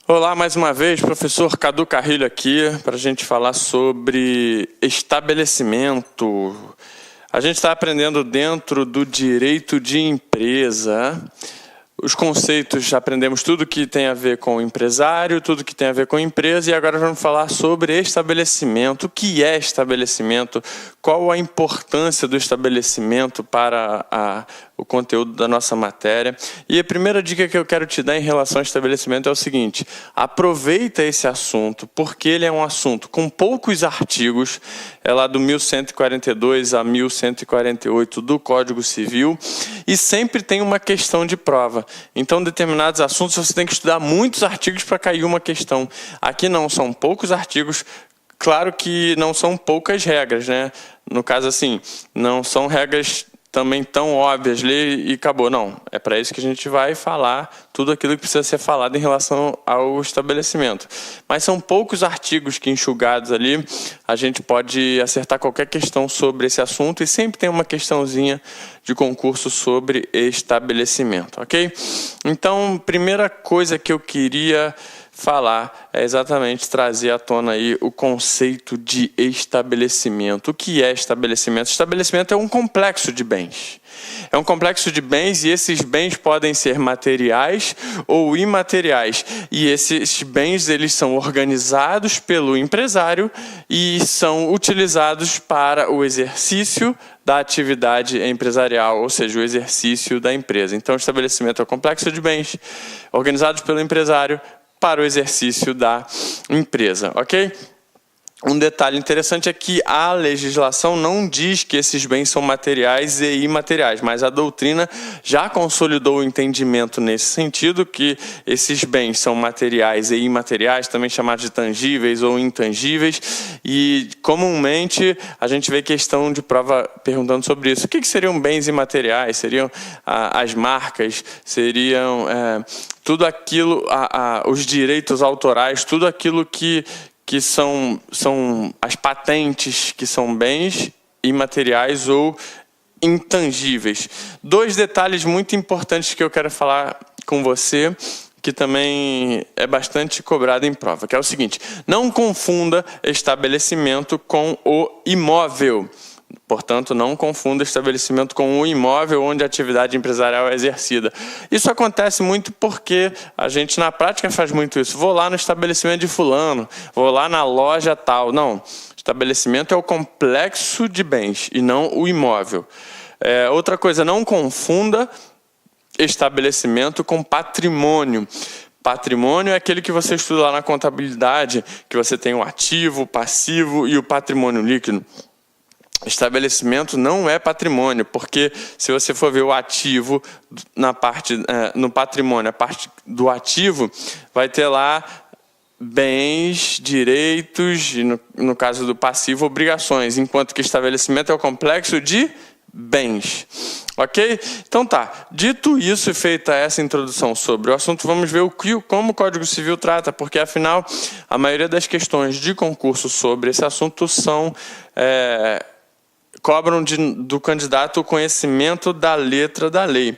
Olá, mais uma vez, professor Cadu Carrilho aqui, para a gente falar sobre estabelecimento. A gente está aprendendo dentro do direito de empresa. Os conceitos, aprendemos tudo que tem a ver com empresário, tudo que tem a ver com empresa, e agora vamos falar sobre estabelecimento. O que é estabelecimento? Qual a importância do estabelecimento para o conteúdo da nossa matéria? E a primeira dica que eu quero te dar em relação ao estabelecimento é o seguinte: aproveita esse assunto, porque ele é um assunto com poucos artigos, é lá do 1142 a 1148 do Código Civil, e sempre tem uma questão de prova. Então, determinados assuntos você tem que estudar muitos artigos para cair uma questão. Aqui não, são poucos artigos. Claro que não são poucas regras, né? No caso, assim, não são regras também tão óbvias, lê e acabou. Não, é para isso que a gente vai falar tudo aquilo que precisa ser falado em relação ao estabelecimento. Mas são poucos artigos que, enxugados ali, a gente pode acertar qualquer questão sobre esse assunto, e sempre tem uma questãozinha de concurso sobre estabelecimento, ok? Então, primeira coisa que eu queria falar é exatamente trazer à tona aí o conceito de estabelecimento. O que é estabelecimento? Estabelecimento é um complexo de bens. É um complexo de bens, e esses bens podem ser materiais ou imateriais. E esses bens, eles são organizados pelo empresário e são utilizados para o exercício da atividade empresarial, ou seja, o exercício da empresa. Então, o estabelecimento é um complexo de bens organizados pelo empresário para o exercício da empresa, ok? Um detalhe interessante é que a legislação não diz que esses bens são materiais e imateriais, mas a doutrina já consolidou o entendimento nesse sentido, que esses bens são materiais e imateriais, também chamados de tangíveis ou intangíveis, e comumente a gente vê questão de prova perguntando sobre isso. O que seriam bens imateriais? Seriam as marcas, seriam tudo aquilo, os direitos autorais, tudo aquilo que são as patentes, que são bens imateriais ou intangíveis. Dois detalhes muito importantes que eu quero falar com você, que também é bastante cobrado em prova, que é o seguinte: não confunda estabelecimento com o imóvel. Portanto, não confunda estabelecimento com o imóvel onde a atividade empresarial é exercida. Isso acontece muito porque a gente, na prática, faz muito isso. Vou lá no estabelecimento de fulano, vou lá na loja tal. Não, estabelecimento é o complexo de bens e não o imóvel. Outra coisa, não confunda estabelecimento com patrimônio. Patrimônio é aquele que você estuda lá na contabilidade, que você tem o ativo, o passivo e o patrimônio líquido. Estabelecimento não é patrimônio, porque se você for ver o ativo no patrimônio, a parte do ativo, vai ter lá bens, direitos, e no caso do passivo, obrigações, enquanto que estabelecimento é o complexo de bens. Ok? Então tá, dito isso e feita essa introdução sobre o assunto, vamos ver como o Código Civil trata, porque afinal a maioria das questões de concurso sobre esse assunto cobram do candidato o conhecimento da letra da lei.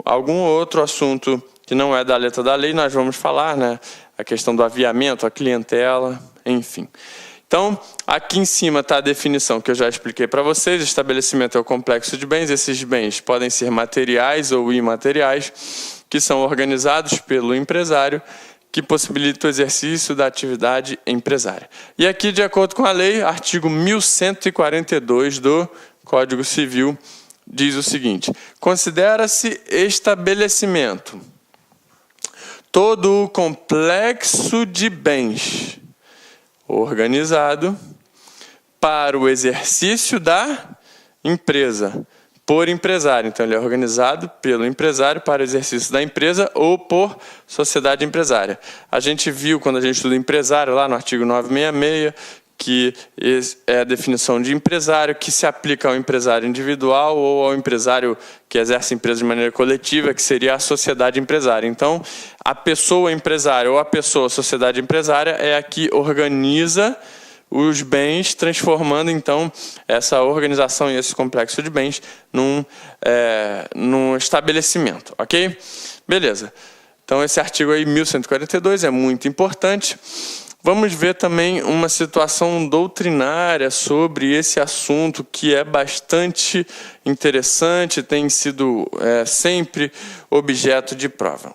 Algum outro assunto que não é da letra da lei, nós vamos falar, né? A questão do aviamento, a clientela, enfim. Então, aqui em cima está a definição que eu já expliquei para vocês. Estabelecimento é o complexo de bens. Esses bens podem ser materiais ou imateriais, que são organizados pelo empresário, que possibilita o exercício da atividade empresária. E aqui, de acordo com a lei, artigo 1142 do Código Civil, diz o seguinte: considera-se estabelecimento todo o complexo de bens organizado para o exercício da empresa, por empresário. Então, ele é organizado pelo empresário para o exercício da empresa ou por sociedade empresária. A gente viu, quando a gente estuda empresário, lá no artigo 966, que é a definição de empresário, que se aplica ao empresário individual ou ao empresário que exerce empresa de maneira coletiva, que seria a sociedade empresária. Então, a pessoa empresária ou a pessoa sociedade empresária é a que organiza os bens, transformando, então, essa organização e esse complexo de bens num estabelecimento, ok? Beleza. Então, esse artigo aí, 1142, é muito importante. Vamos ver também uma situação doutrinária sobre esse assunto que é bastante interessante, tem sido sempre objeto de prova.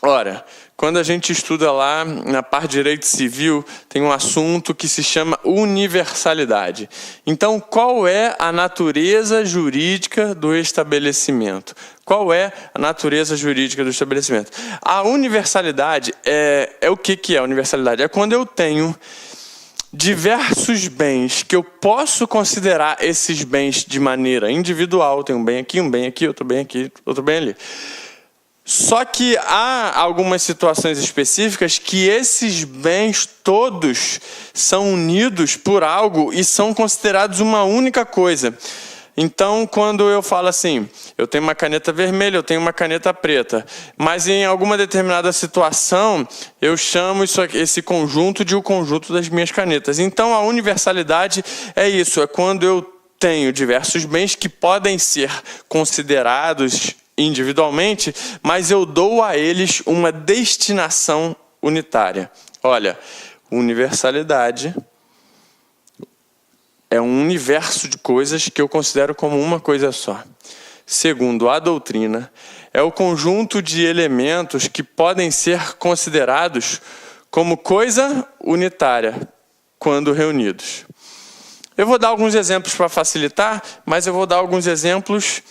Ora, quando a gente estuda lá na parte de direito civil, tem um assunto que se chama universalidade. Então, qual é a natureza jurídica do estabelecimento? Qual é a natureza jurídica do estabelecimento? A universalidade é o que é a universalidade? É quando eu tenho diversos bens que eu posso considerar esses bens de maneira individual. Tem um bem aqui, outro bem aqui, outro bem ali. Só que há algumas situações específicas que esses bens todos são unidos por algo e são considerados uma única coisa. Então, quando eu falo assim, eu tenho uma caneta vermelha, eu tenho uma caneta preta, mas em alguma determinada situação, eu chamo esse conjunto de o conjunto das minhas canetas. Então, a universalidade é isso, é quando eu tenho diversos bens que podem ser considerados individualmente, mas eu dou a eles uma destinação unitária. Olha, universalidade é um universo de coisas que eu considero como uma coisa só. Segundo a doutrina, é o conjunto de elementos que podem ser considerados como coisa unitária quando reunidos. Eu vou dar alguns exemplos para facilitar, mas eu vou dar alguns exemplos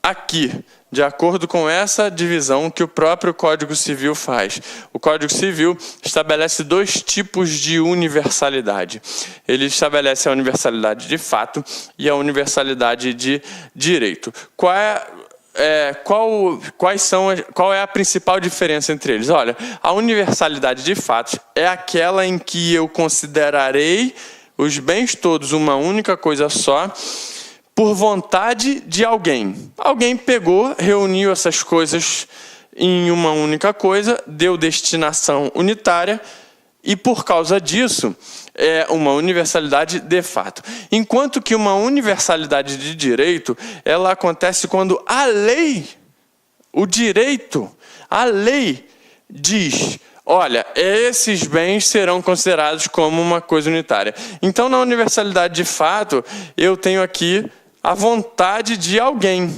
aqui, de acordo com essa divisão que o próprio Código Civil faz. O Código Civil estabelece dois tipos de universalidade. Ele estabelece a universalidade de fato e a universalidade de direito. Qual é a principal diferença entre eles? Olha, a universalidade de fato é aquela em que eu considerarei os bens todos uma única coisa só, por vontade de alguém. Alguém pegou, reuniu essas coisas em uma única coisa, deu destinação unitária, e por causa disso, é uma universalidade de fato. Enquanto que uma universalidade de direito, ela acontece quando a lei, o direito, a lei diz: olha, esses bens serão considerados como uma coisa unitária. Então, na universalidade de fato, eu tenho aqui a vontade de alguém,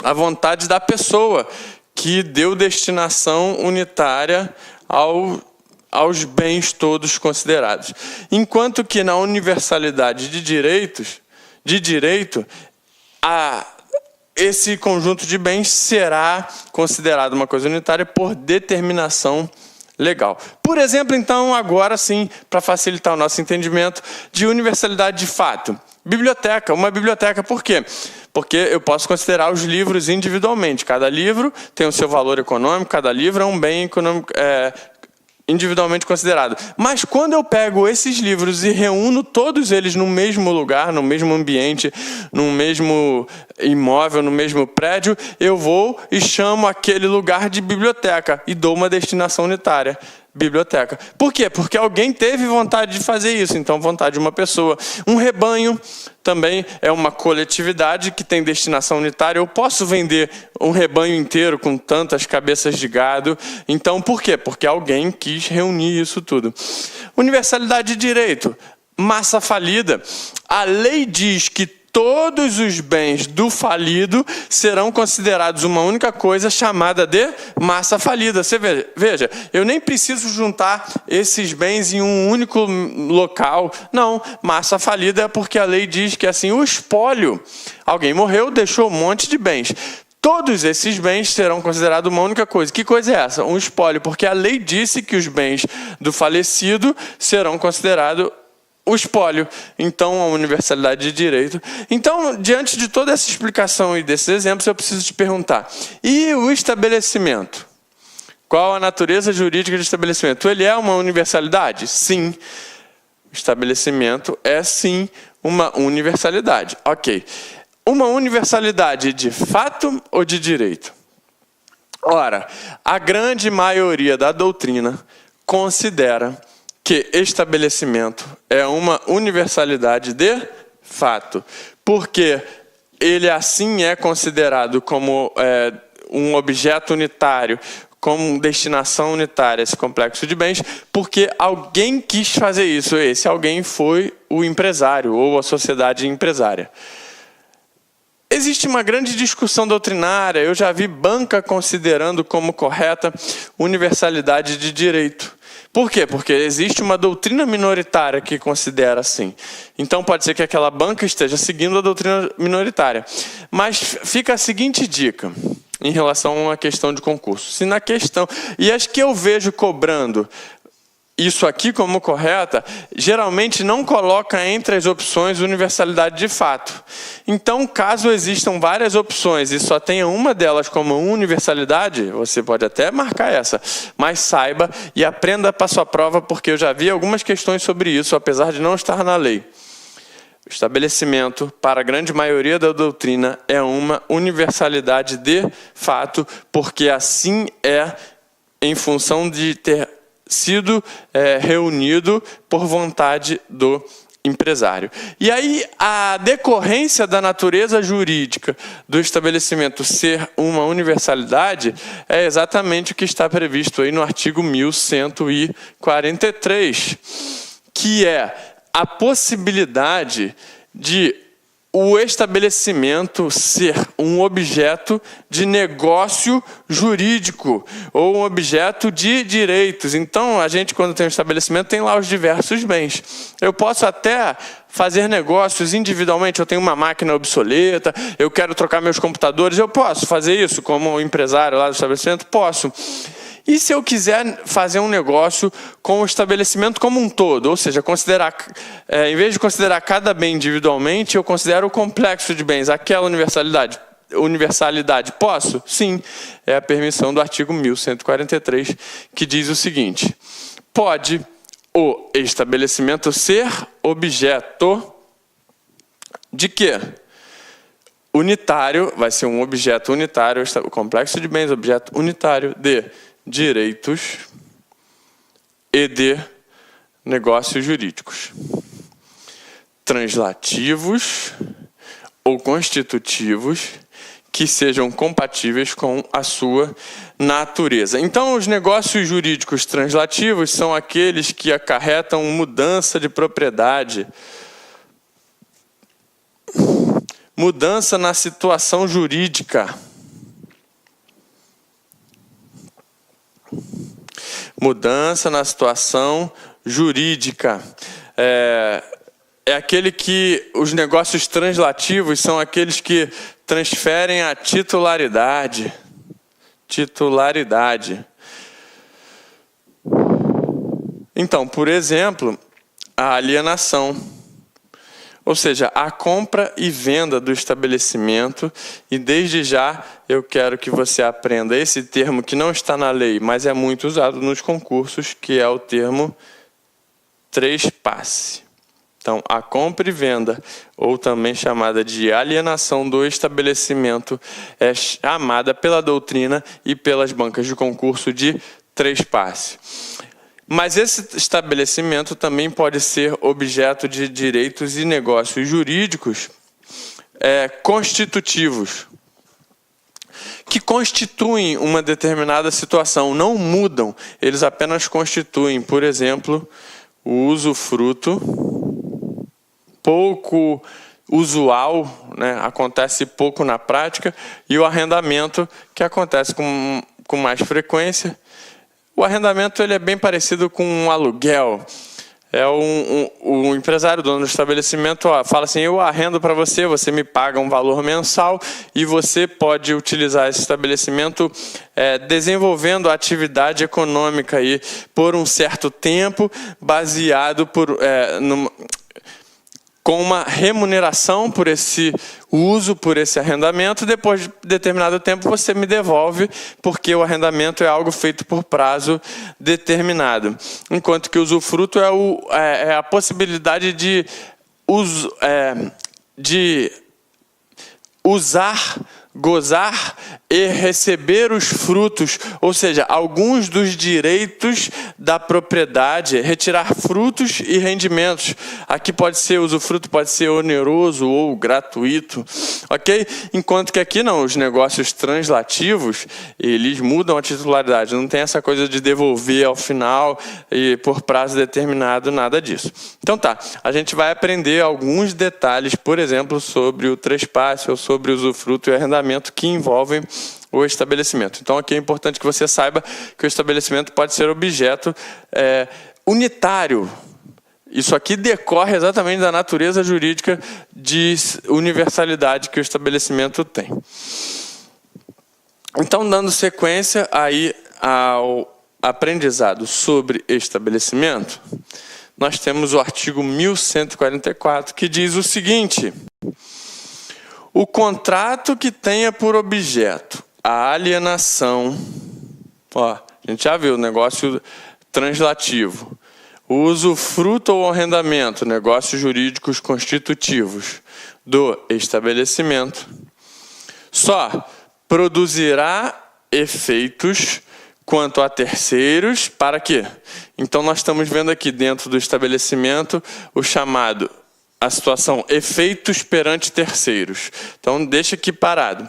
a vontade da pessoa que deu destinação unitária aos bens todos considerados. Enquanto que na universalidade de direito, esse conjunto de bens será considerado uma coisa unitária por determinação legal. Por exemplo, então, agora sim, para facilitar o nosso entendimento de universalidade de fato. Biblioteca, uma biblioteca, por quê? Porque eu posso considerar os livros individualmente. Cada livro tem o seu valor econômico, cada livro é um bem econômico, individualmente considerado. Mas quando eu pego esses livros e reúno todos eles no mesmo lugar, no mesmo ambiente, no mesmo imóvel, no mesmo prédio, eu vou e chamo aquele lugar de biblioteca e dou uma destinação unitária. Biblioteca. Por quê? Porque alguém teve vontade de fazer isso, então vontade de uma pessoa. Um rebanho também é uma coletividade que tem destinação unitária. Eu posso vender um rebanho inteiro com tantas cabeças de gado. Então, por quê? Porque alguém quis reunir isso tudo. Universalidade de direito. Massa falida. A lei diz que todos os bens do falido serão considerados uma única coisa chamada de massa falida. Você veja, eu nem preciso juntar esses bens em um único local. Não, massa falida é porque a lei diz que assim, o espólio, alguém morreu, deixou um monte de bens. Todos esses bens serão considerados uma única coisa. Que coisa é essa? Um espólio, porque a lei disse que os bens do falecido serão considerados o espólio. Então, a universalidade de direito. Então, diante de toda essa explicação e desses exemplos, eu preciso te perguntar: e o estabelecimento? Qual a natureza jurídica de estabelecimento? Ele é uma universalidade? Sim. O estabelecimento é, sim, uma universalidade. Ok. Uma universalidade de fato ou de direito? Ora, a grande maioria da doutrina considera que estabelecimento é uma universalidade de fato, porque ele assim é considerado como um objeto unitário como destinação unitária esse complexo de bens, porque alguém quis fazer isso. Esse alguém foi o empresário ou a sociedade empresária. Existe uma grande discussão doutrinária. Eu já vi banca considerando como correta universalidade de direito. Por quê? Porque existe uma doutrina minoritária que considera assim. Então pode ser que aquela banca esteja seguindo a doutrina minoritária. Mas fica a seguinte dica em relação à questão de concurso. Se na questão, e as que eu vejo cobrando isso aqui como correta, geralmente não coloca entre as opções universalidade de fato. Então, caso existam várias opções e só tenha uma delas como universalidade, você pode até marcar essa, mas saiba e aprenda para a sua prova, porque eu já vi algumas questões sobre isso, apesar de não estar na lei. O estabelecimento, para a grande maioria da doutrina, é uma universalidade de fato, porque assim é em função de ter sido reunido por vontade do empresário. E aí, a decorrência da natureza jurídica do estabelecimento ser uma universalidade é exatamente o que está previsto aí no artigo 1143, que é a possibilidade de o estabelecimento ser um objeto de negócio jurídico ou um objeto de direitos. Então, a gente, quando tem um estabelecimento, tem lá os diversos bens. Eu posso até fazer negócios individualmente. Eu tenho uma máquina obsoleta, eu quero trocar meus computadores, eu posso fazer isso como empresário lá do estabelecimento? Posso. E se eu quiser fazer um negócio com o estabelecimento como um todo, ou seja, considerar, em vez de considerar cada bem individualmente, eu considero o complexo de bens, aquela universalidade. Posso? Sim. É a permissão do artigo 1143, que diz o seguinte: pode o estabelecimento ser objeto de quê? Unitário, vai ser um objeto unitário, o complexo de bens, objeto unitário de direitos e de negócios jurídicos, translativos ou constitutivos, que sejam compatíveis com a sua natureza. Então, os negócios jurídicos translativos são aqueles que acarretam mudança de propriedade, mudança na situação jurídica, mudança na situação jurídica. É aquele que os negócios translativos são aqueles que transferem a titularidade. Então, por exemplo, a alienação. Ou seja, a compra e venda do estabelecimento, e desde já eu quero que você aprenda esse termo que não está na lei, mas é muito usado nos concursos, que é o termo trespasse. Então, a compra e venda, ou também chamada de alienação do estabelecimento, é chamada pela doutrina e pelas bancas de concurso de trespasse. Mas esse estabelecimento também pode ser objeto de direitos e negócios jurídicos constitutivos, que constituem uma determinada situação, não mudam, eles apenas constituem. Por exemplo, o usufruto, pouco usual, né, acontece pouco na prática, e o arrendamento, que acontece com mais frequência. O arrendamento ele é bem parecido com um aluguel. O empresário, dono do estabelecimento, fala assim: eu arrendo para você, você me paga um valor mensal e você pode utilizar esse estabelecimento desenvolvendo a atividade econômica aí por um certo tempo, baseado com uma remuneração por esse uso, por esse arrendamento. Depois de determinado tempo você me devolve, porque o arrendamento é algo feito por prazo determinado. Enquanto que o usufruto é a possibilidade de usar, gozar e receber os frutos, ou seja, alguns dos direitos da propriedade, retirar frutos e rendimentos. Aqui pode ser usufruto, pode ser oneroso ou gratuito, ok? Enquanto que aqui não, os negócios translativos, eles mudam a titularidade, não tem essa coisa de devolver ao final e por prazo determinado, nada disso. Então tá, a gente vai aprender alguns detalhes, por exemplo, sobre o trespasse ou sobre o usufruto e arrendamento que envolvem o estabelecimento. Então aqui é importante que você saiba que o estabelecimento pode ser objeto unitário. Isso aqui decorre exatamente da natureza jurídica de universalidade que o estabelecimento tem. Então, dando sequência aí ao aprendizado sobre estabelecimento, nós temos o artigo 1144, que diz o seguinte: o contrato que tenha por objeto a alienação, a gente já viu, negócio translativo, o usufruto ou arrendamento, negócios jurídicos constitutivos do estabelecimento, só produzirá efeitos quanto a terceiros, para quê? Então nós estamos vendo aqui dentro do estabelecimento o chamado, a situação efeitos perante terceiros. Então deixa aqui parado.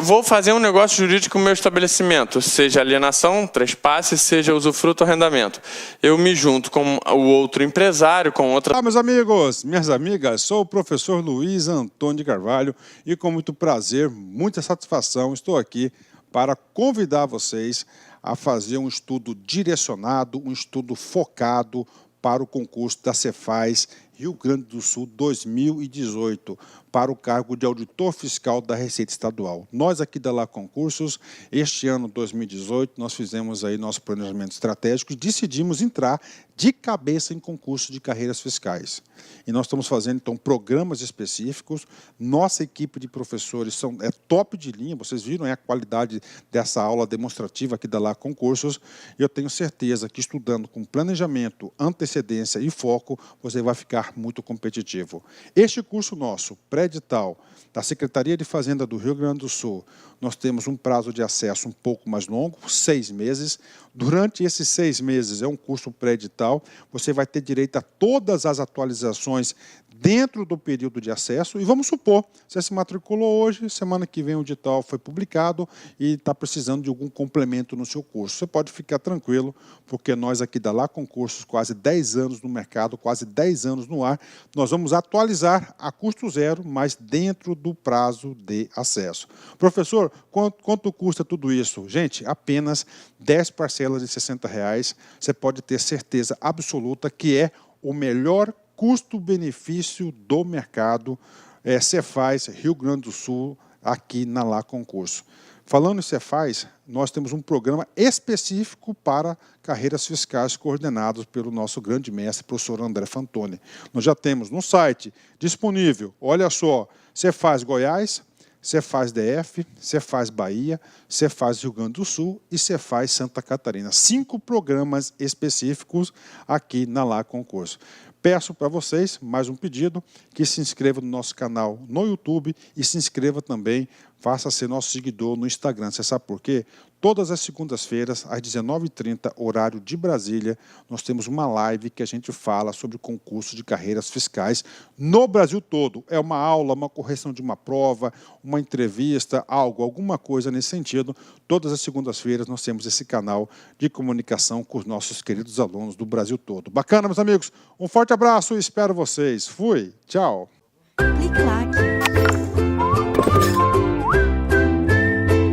Vou fazer um negócio jurídico no meu estabelecimento, seja alienação, trespasse, seja usufruto ou arrendamento. Eu me junto com o outro empresário, com outra... Olá, meus amigos, minhas amigas, sou o professor Luiz Antônio de Carvalho e com muito prazer, muita satisfação, estou aqui para convidar vocês a fazer um estudo direcionado, um estudo focado para o concurso da Cefaz Rio Grande do Sul 2018, para o cargo de auditor fiscal da Receita Estadual. Nós aqui da Lá Concursos, este ano 2018, nós fizemos aí nosso planejamento estratégico e decidimos entrar de cabeça em concurso de carreiras fiscais. E nós estamos fazendo, então, programas específicos. Nossa equipe de professores é top de linha, vocês viram a qualidade dessa aula demonstrativa aqui da Lá Concursos. E eu tenho certeza que estudando com planejamento, antecedência e foco, você vai ficar muito competitivo. Este curso nosso, pré-edital, da Secretaria de Fazenda do Rio Grande do Sul, nós temos um prazo de acesso um pouco mais longo, 6 meses. Durante esses 6 meses, é um curso pré-edital, você vai ter direito a todas as atualizações dentro do período de acesso. E vamos supor, você se matriculou hoje, semana que vem o edital foi publicado e está precisando de algum complemento no seu curso. Você pode ficar tranquilo, porque nós aqui da Lá Concursos, quase 10 anos no mercado, quase 10 anos no ar, nós vamos atualizar a custo zero, mas dentro do prazo de acesso. Professor, quanto custa tudo isso? Gente, apenas 10 parcelas de R$60. Você pode ter certeza absoluta que é o melhor custo-benefício do mercado Cefaz Rio Grande do Sul, aqui na Lá Concurso. Falando em Cefaz, nós temos um programa específico para carreiras fiscais coordenados pelo nosso grande mestre, professor André Fantoni. Nós já temos no site disponível, olha só, Cefaz Goiás, Cefaz DF, Cefaz Bahia, Cefaz Rio Grande do Sul e Cefaz Santa Catarina. 5 programas específicos aqui na Lá Concurso. Peço para vocês, mais um pedido, que se inscreva no nosso canal no YouTube e se inscreva também, faça ser nosso seguidor no Instagram. Você sabe por quê? Todas as segundas-feiras, às 19h30, horário de Brasília, nós temos uma live que a gente fala sobre concurso de carreiras fiscais no Brasil todo. É uma aula, uma correção de uma prova, uma entrevista, alguma coisa nesse sentido. Todas as segundas-feiras nós temos esse canal de comunicação com os nossos queridos alunos do Brasil todo. Bacana, meus amigos? Um forte abraço e espero vocês. Fui, tchau. Clique like.